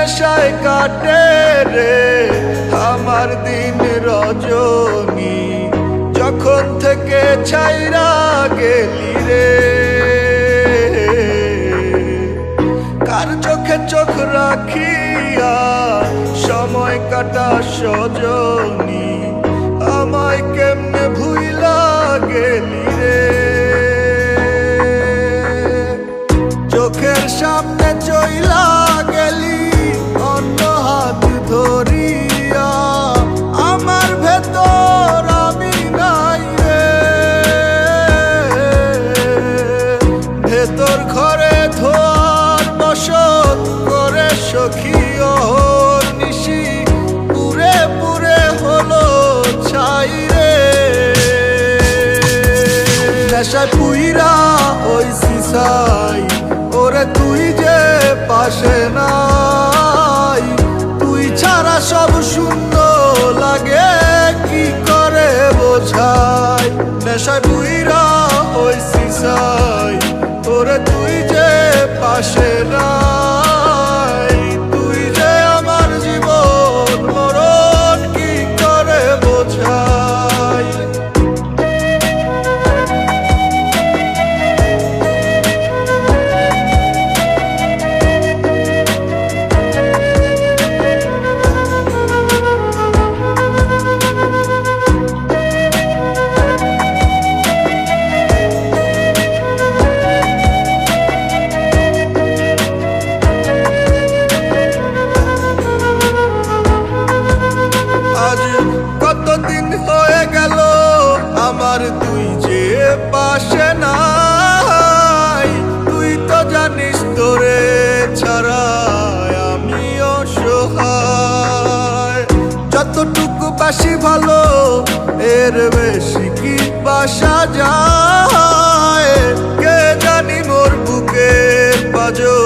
নেশায় কাটে রে আমার দিন রজনী, যখন থেকে ছাইরা গেলি রে। কার চোখে চোখ রাখিয়া সময় কাটা সজনী, আমায় কেমনে ভুইলা গেলি রে। চোখের সামনে চইলা গেলি অন্য হাত ধরিয়া, আমার ভেতর আমি নাই রে। ভেতর ঘরে ধোয়ার বসত করে সখী নিশি পুরে পুরে হলো ছাই রে। নেশায় পুইরা হইছি ছাই, ওরে তুই যে পাশে নাই। তুই ছাড়া সব শূন্য লাগে, কি করে বোঝাই। নেশায় পুইরা হইছি ছাই, ওরে তুই যে পাশে নাই। তুই যে আমার জীবন মরণ, কি করে বোঝাই। কতদিন হয়ে গেল আমার তুই যে পাশে নাই। তুই তো জানিস তোরে ছাড়া আমি অসহায়। যতটুকু বাসি ভালো এর বেশি কি বাসা যায়। কে জানি মোর বুকের পাজর